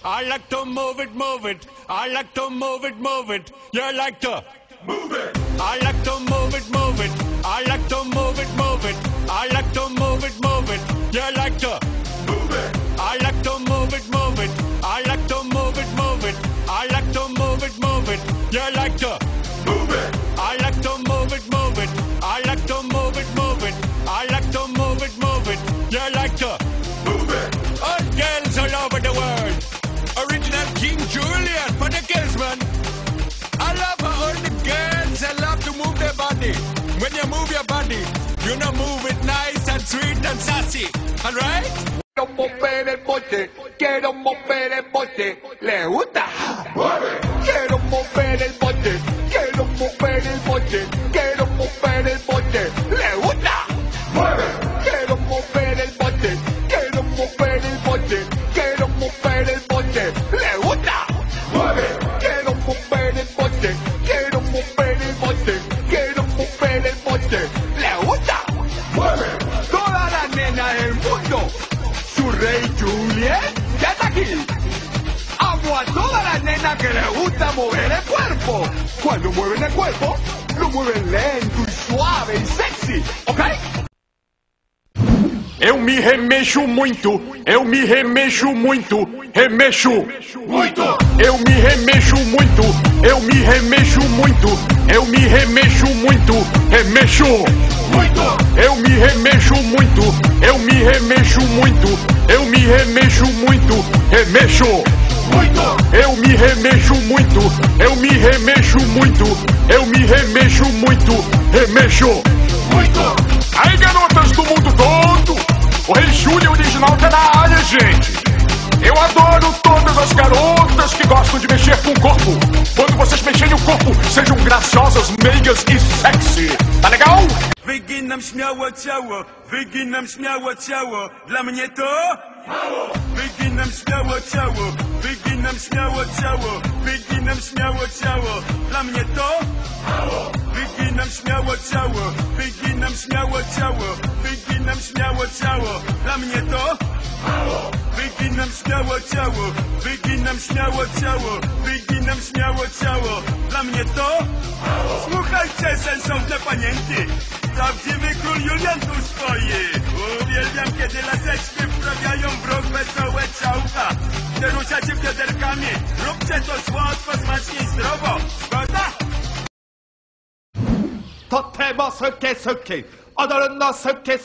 I like to move it, move it. I like to move it, move it. You like to move it. I like to move it, move it. I like to move it, move it. I like to move it, move it. You like to move it. I like to move it, move it. I like to move it, move it. I like to move it, move it. You like to move it. I like to move it, move it. I like to move it, move it. I like to move it, move it. You like to move it. All girls all over the world. Original King Juliet for the girls, man. I love how all the girls they love to move their body. When you move your body, you know move it nice and sweet and sassy. Alright? Quiero mover el bote, quiero mover el bote, le gusta. ¡Mueve! Quiero mover el bote, quiero mover el bote, quiero mover el bote, le gusta. ¡Mueve! Quiero mover el bote, quiero mover el bote, quiero mover el bote, le gusta. ¡Mueve! Quiero mover el bote, quiero mover el bote, quiero mover el bote, le gusta. ¡Mueve! Todas las nenas del mundo. Su rey Juliet ya está aquí. Amo a todas las nenas que les gusta mover el cuerpo. Cuando mueven el cuerpo, lo mueven lento y suave y sexy, ¿ok? Eu me remexo muito, eu me remexo muito, remexo muito. Eu me remexo muito, eu me remexo muito, eu me remexo muito, remexo muito. Eu me remexo muito, eu me remexo muito, eu me remexo muito, remexo muito. Eu me remexo muito, eu me remexo muito, eu me remexo muito, remexo muito. Aí, garotas do mundo todo, o Rei Júlio original tá na área, gente. Eu adoro todas as garotas que gostam de mexer com o corpo. Quando vocês mexerem o corpo, sejam graciosas, meigas e sexy. Tá legal? Wyginam śmiało ciało, wyginam śmiało ciało. Dla mnie to mało. Wyginam śmiało ciało, wyginam śmiało ciało, wyginam śmiało ciało. Dla mnie to mało. Wyginam śmiało ciało, wyginam śmiało ciało, wyginam śmiało ciało. Dla mnie to mało. Wyginam śmiało ciało, wyginam śmiało ciało, wyginam śmiało ciało. Dla mnie to mało. Słuchajcie, sensowne panienki. Prawdziwy król Julian tu stoi. Uwielbiam, kiedy laseczki wprawiają w rok wesołe ciałka. Gdy ruszacie bioderkami, róbcie to słodko, smacznie i zdrowo. Zgoda? 덧해봐 석회 어덜은 너 석회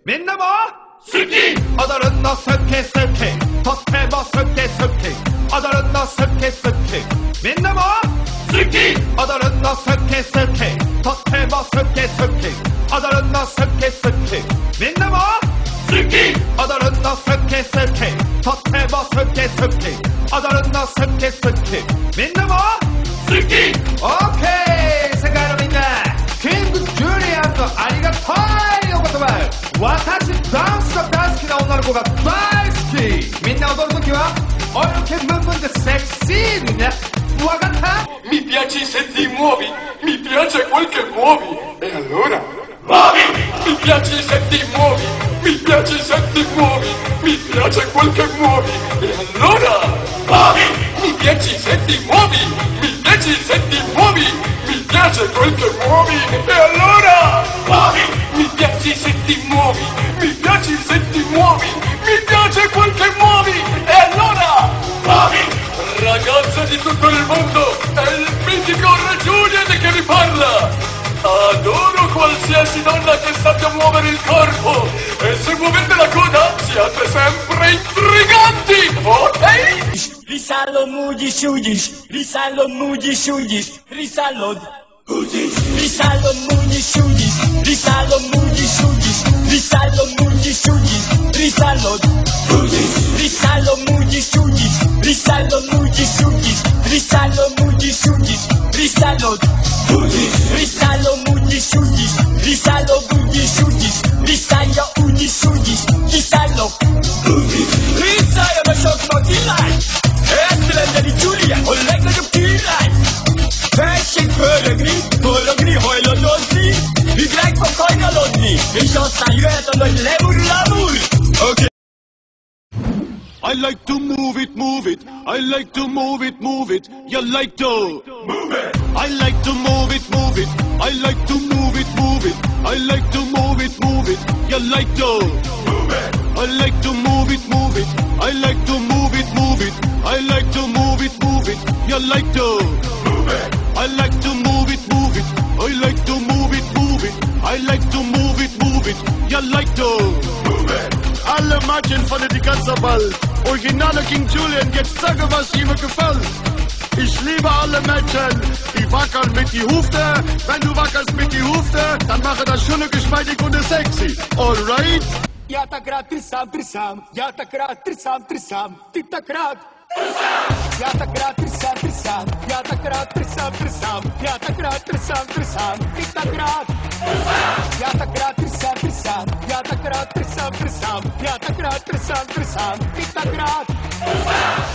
민나봐 스키! 어덜은 너 석회 덧해봐 석회 어덜은 너 석회 민나봐 스키! 어덜은 너 석회 덧해봐 석회 어덜은 너 석회 민나봐 스키! 어덜은 너 석회 덧해봐 석회 어덜은 너 석회 민나봐 스키! 오케이 생각합니다. 킹 주리안도 아리가토이 오고토마이 와타시 다운스가 다스키나 오나르코가 다이스키 민나 오도르 토키와 이렇게 묻는데 섹시냐 와가타 Mi piace se ti muovi, mi piace quel che muovi. E allora? Muovi! Mi piace se ti muovi, mi piace se ti muovi, mi piace quel che muovi. E allora? Muovi! Mi piace se ti muovi, mi piace se ti muovi, mi piace quel che muovi. E allora? Muovi! Mi piace se ti muovi, mi piace se ti muovi, mi piace quel che muovi. E allora? Muovi! Ragazze di tutto il mondo, è il mitico Re Juliet che vi parla! Adoro qualsiasi donna che sappia muovere il corpo! E se muovete la coda, siate sempre intriganti, ok? Risalo mudi sudis, risalo mudi sudis, risalo udis. Risalo mudi sudis, risalo mudi sudis, risalo mudi sudis, risalo udis. Risalo mudi sudis, risalo mudi sudis, risalo mudi sudis, risalo udis. Risalo mudi sudis, risalo mudi sudis, risalo udi sudis, risalo udis. Risalo ma sok dilai. Excellent di Giulia, o leggo di Pilai. Fashion pologri, hoilolodni. Vi greg på koinolodni. Vi kör seriöst och lämur. Okej. I like to move it, move it. I like to move it, move it. You like to move it. I like to move it, move it. I like to move it, move it. I like to move it, move it. You like to move it. I like to move it, move it. I like to move it, move it. I like to move it, move it. You like to move it. I like to move it, move it. I like to move it, move it. I like to move it, move it. You like to move it. Alle Mädchen von der ganzen Welt. Originale King Julian, jetzt sage, was ihm gefällt. Ich liebe alle Mädchen, die wackeln mit die Hufte. Wenn du wackelst mit die Hufte, dann mache das schöne, geschmeidig und sexy. Alright? Я так рад, ты сам, я так рад, ты сам, ты так рад. Я так рад, ты сам, я так рад, ты сам, я так рад, ты сам, ты так рад. Я так рад, ты сам, я так рад, ты сам, я так рад, ты сам, ты так рад.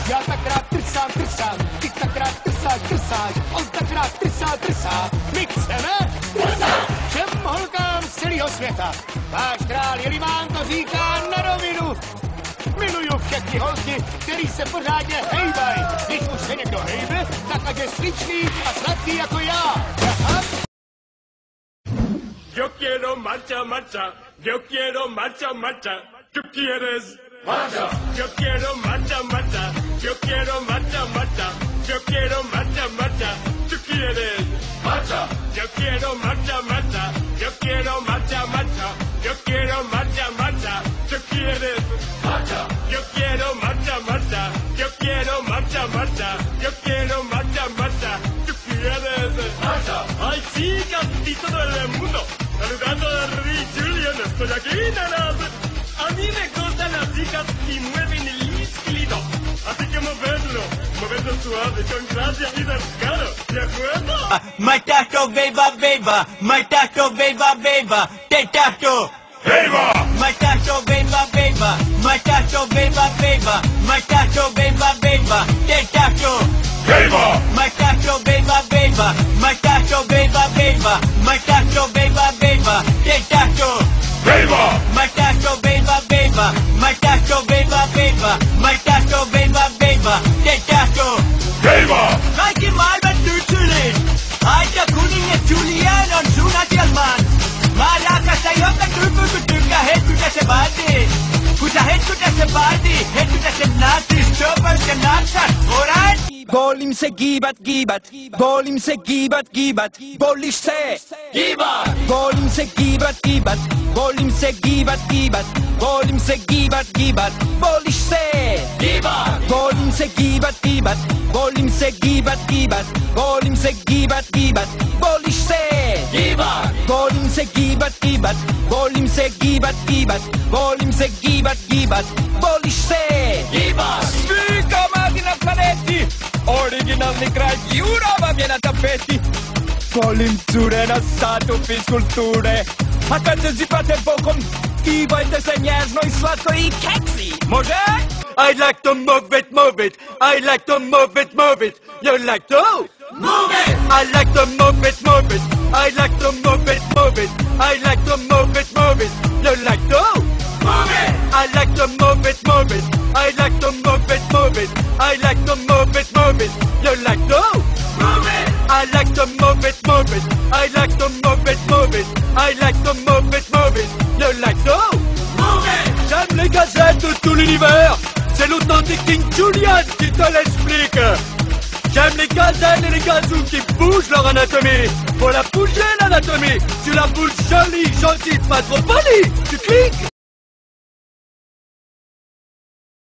Я так рад, ты сам, ты так рад, ты сам, он так рад, ty sám. My chceme, všem holkám z celého světa. Váš král Jelimán to říká na rovinu. Miluju všechny holky, který se pořádně hejbají. Když už se někdo hejbe, tak ať je sličný a sladký jako já. Aha. Yo quiero marcha, marcha. Yo quiero marcha, marcha. ¿Tú quieres? Marcha. Yo quiero marcha, marcha. Yo quiero marcha, marcha. Yo quiero marcha, marcha. ¿Tú quieres? Marcha. Yo quiero marcha, marcha. Yo quiero marcha, marcha. Yo quiero marcha, marcha. ¿Tú quieres? Marcha. Yo quiero marcha, marcha. Yo quiero marcha, marcha. Yo quiero marcha, marcha. ¿Tú quieres? Marcha. Ay, sí, casi todo el mundo. Saludando a Rey Julian, estoy aquí, nanas. A mí me gustan las chicas y mueven el esqueleto. Así que moverlo suave, con gracia y descaro. ¿De acuerdo? My tato, beba, beba. My tato, beba, beba. Te tato. Beba! My tato, beba, beba. My tato, beba, beba. My tato, beba, beba. Te tato. Beba! My tato, beba, beba. My tato, beba, beba. My tato, beba, beba. Te tato. Beba! My tato, beba, beba. My tato, beba, beba. My tato, beba, beba. Te tato. Beba! Kaikki maailman tyytyliin. Aika kuningas Julian on suunnat ilmaan. Mä rakastan joka tyyppi, kun tykkää hetkuta se vaatii. Kun sä hetkuta se vaatii, hetkuta se naatii, stöpöt ja natsat, alright? Volim se gibat, volim se gibat, voliš se gibat. Volim se gibat, volim se gibat, volim se gibat, voliš se gibat. Volim se gibat, volim se gibat, volim se gibat, voliš se gibat. Volim se gibat, volim se gibat, volim se gibat, voliš se gibat. Svi komadi na planeti, originalni kraj Jurova mnie na tapeti. Volim cure na satu fizkulture. A kad se zipate bokom, kývajte se nježno i slatko i keksi. Može? I like to move it, move it. I like to move it, move it. You like to move it. I like to move it, move it. I like to move it, move it. I like to move it, move it. You like to move it. I like to move it, move it. I like to move it, move it. I like to move it, move it. You like to move it. I like to move it, move it. I like to move it, move it. I like to move it, move it. You like to move it. J'aime les gazettes de tout l'univers. C'est l'authentique King Julian qui te l'explique. J'aime les gazelles et les gazous qui bougent leur anatomie. Faut la bouger l'anatomie. Tu la bouges jolie, gentille, pas trop polie. Tu cliques.